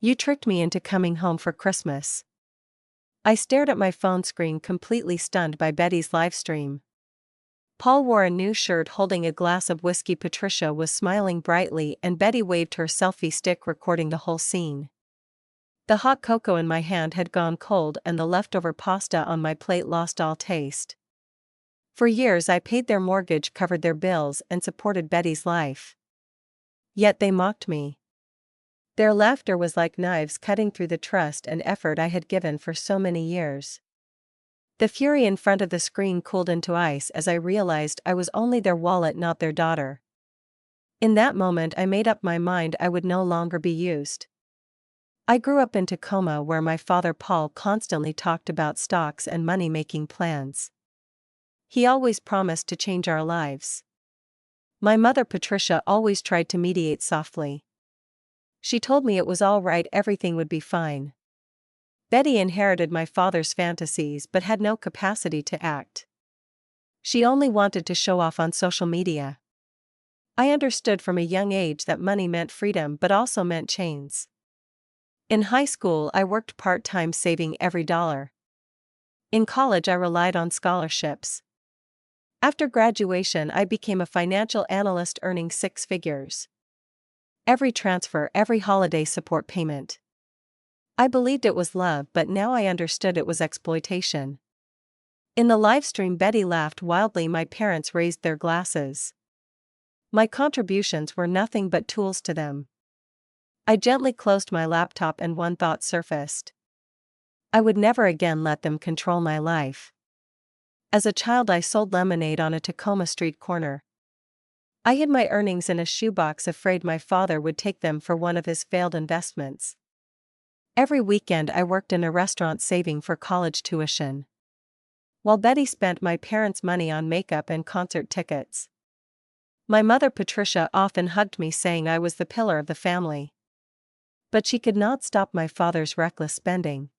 You tricked me into coming home for Christmas. I stared at my phone screen, completely stunned by Betty's live stream. Paul wore a new shirt holding a glass of whiskey. Patricia was smiling brightly and Betty waved her selfie stick, recording the whole scene. The hot cocoa in my hand had gone cold and the leftover pasta on my plate lost all taste. For years I paid their mortgage, covered their bills, and supported Betty's life. Yet they mocked me. Their laughter was like knives cutting through the trust and effort I had given for so many years. The fury in front of the screen cooled into ice as I realized I was only their wallet, not their daughter. In that moment I made up my mind I would no longer be used. I grew up in Tacoma, where my father Paul constantly talked about stocks and money-making plans. He always promised to change our lives. My mother Patricia always tried to mediate softly. She told me it was all right, everything would be fine. Betty inherited my father's fantasies but had no capacity to act. She only wanted to show off on social media. I understood from a young age that money meant freedom but also meant chains. In high school I worked part-time, saving every dollar. In college I relied on scholarships. After graduation I became a financial analyst, earning 6 figures. Every transfer, every holiday support payment. I believed it was love, but now I understood it was exploitation. In the livestream Betty laughed wildly, my parents raised their glasses. My contributions were nothing but tools to them. I gently closed my laptop and one thought surfaced. I would never again let them control my life. As a child I sold lemonade on a Tacoma street corner. I hid my earnings in a shoebox, afraid my father would take them for one of his failed investments. Every weekend I worked in a restaurant, saving for college tuition. While Betty spent my parents' money on makeup and concert tickets. My mother Patricia often hugged me, saying I was the pillar of the family. But she could not stop my father's reckless spending.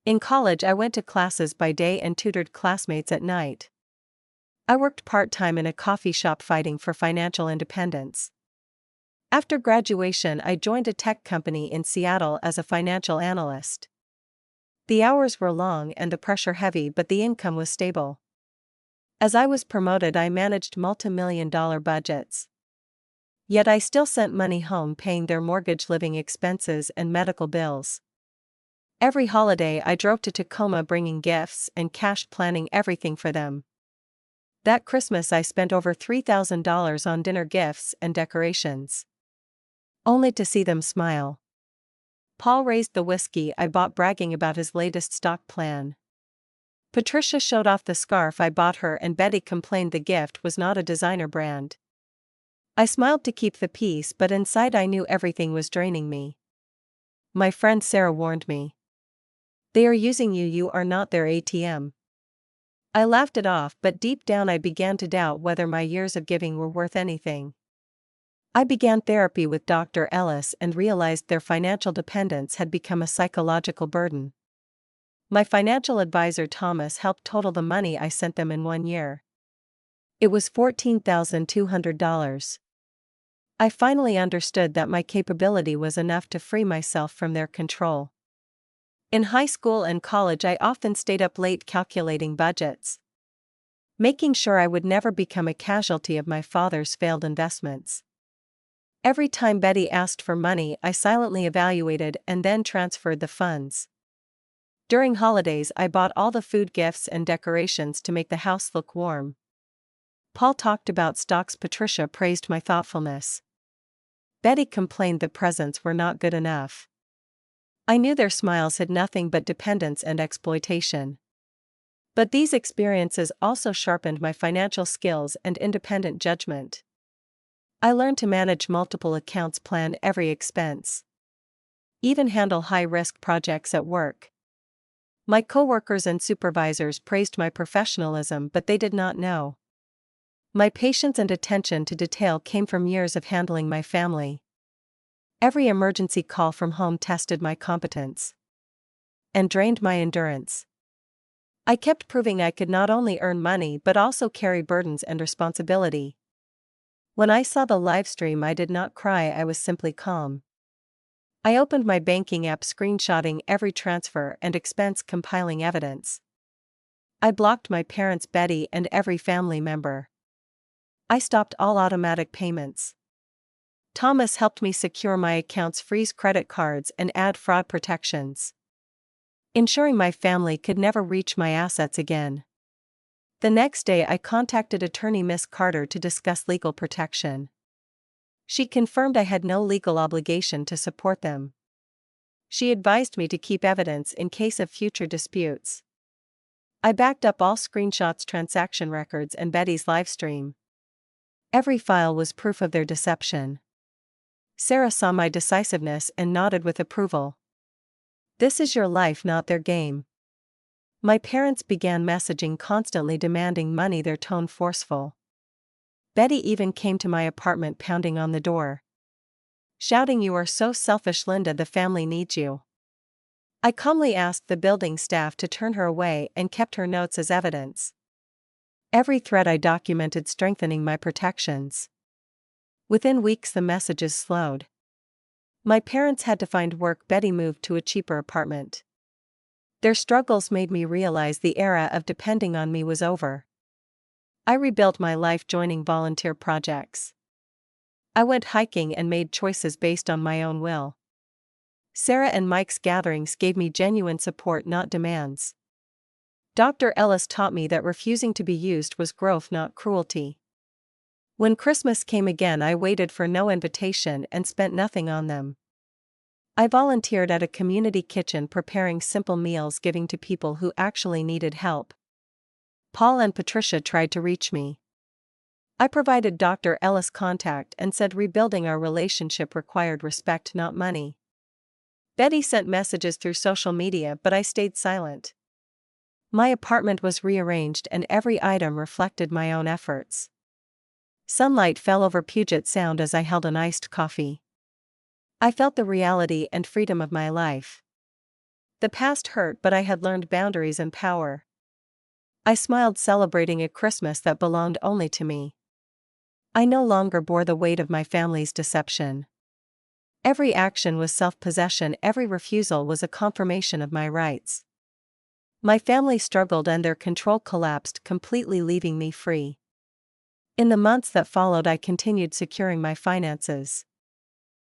In college I went to classes by day and tutored classmates at night. I worked part-time in a coffee shop, fighting for financial independence. After graduation I joined a tech company in Seattle as a financial analyst. The hours were long and the pressure heavy, but the income was stable. As I was promoted I managed multi-million-dollar budgets. Yet I still sent money home, paying their mortgage, living expenses, and medical bills. Every holiday I drove to Tacoma, bringing gifts and cash, planning everything for them. That Christmas I spent over $3,000 on dinner, gifts, and decorations. Only to see them smile. Paul raised the whiskey I bought, bragging about his latest stock plan. Patricia showed off the scarf I bought her, and Betty complained the gift was not a designer brand. I smiled to keep the peace, but inside I knew everything was draining me. My friend Sarah warned me. They are using you, you are not their ATM. I laughed it off, but deep down I began to doubt whether my years of giving were worth anything. I began therapy with Dr. Ellis and realized their financial dependence had become a psychological burden. My financial advisor Thomas helped total the money I sent them in 1 year. It was $14,200. I finally understood that my capability was enough to free myself from their control. In high school and college I often stayed up late calculating budgets, making sure I would never become a casualty of my father's failed investments. Every time Betty asked for money I silently evaluated and then transferred the funds. During holidays I bought all the food, gifts, and decorations to make the house look warm. Paul talked about stocks, Patricia praised my thoughtfulness. Betty complained the presents were not good enough. I knew their smiles hid nothing but dependence and exploitation. But these experiences also sharpened my financial skills and independent judgment. I learned to manage multiple accounts, plan every expense. Even handle high-risk projects at work. My coworkers and supervisors praised my professionalism, but they did not know. My patience and attention to detail came from years of handling my family. Every emergency call from home tested my competence and drained my endurance. I kept proving I could not only earn money but also carry burdens and responsibility. When I saw the live stream I did not cry, I was simply calm. I opened my banking app, screenshotting every transfer and expense, compiling evidence. I blocked my parents, Betty, and every family member. I stopped all automatic payments. Thomas helped me secure my accounts, freeze credit cards, and add fraud protections, ensuring my family could never reach my assets again. The next day, I contacted attorney Miss Carter to discuss legal protection. She confirmed I had no legal obligation to support them. She advised me to keep evidence in case of future disputes. I backed up all screenshots, transaction records, and Betty's livestream. Every file was proof of their deception. Sarah saw my decisiveness and nodded with approval. This is your life, not their game. My parents began messaging, constantly demanding money, their tone forceful. Betty even came to my apartment, pounding on the door, shouting, "You are so selfish, Linda, the family needs you." I calmly asked the building staff to turn her away and kept her notes as evidence. Every thread I documented, strengthening my protections. Within weeks, the messages slowed. My parents had to find work. Betty moved to a cheaper apartment. Their struggles made me realize the era of depending on me was over. I rebuilt my life, joining volunteer projects. I went hiking and made choices based on my own will. Sarah and Mike's gatherings gave me genuine support, not demands. Dr. Ellis taught me that refusing to be used was growth, not cruelty. When Christmas came again, I waited for no invitation and spent nothing on them. I volunteered at a community kitchen, preparing simple meals, giving to people who actually needed help. Paul and Patricia tried to reach me. I provided Dr. Ellis contact and said rebuilding our relationship required respect, not money. Betty sent messages through social media, but I stayed silent. My apartment was rearranged and every item reflected my own efforts. Sunlight fell over Puget Sound as I held an iced coffee. I felt the reality and freedom of my life. The past hurt, but I had learned boundaries and power. I smiled, celebrating a Christmas that belonged only to me. I no longer bore the weight of my family's deception. Every action was self-possession, every refusal was a confirmation of my rights. My family struggled and their control collapsed, completely leaving me free. In the months that followed, I continued securing my finances.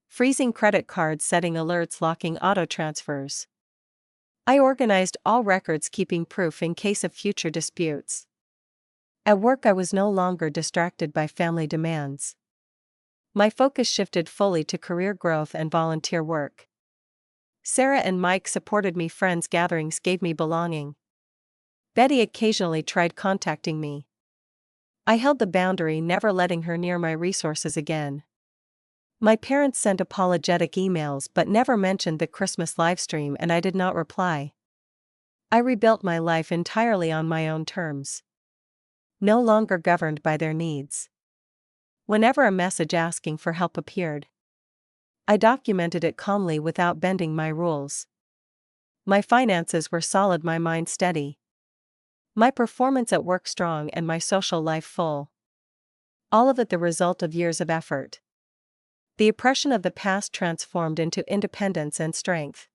Freezing credit cards, setting alerts, locking auto transfers. I organized all records, keeping proof in case of future disputes. At work, I was no longer distracted by family demands. My focus shifted fully to career growth and volunteer work. Sarah and Mike supported me, friends gatherings gave me belonging. Betty occasionally tried contacting me. I held the boundary, never letting her near my resources again. My parents sent apologetic emails but never mentioned the Christmas livestream, and I did not reply. I rebuilt my life entirely on my own terms, no longer governed by their needs. Whenever a message asking for help appeared, I documented it calmly without bending my rules. My finances were solid, my mind steady. My performance at work strong, and my social life full. All of it the result of years of effort. The oppression of the past transformed into independence and strength.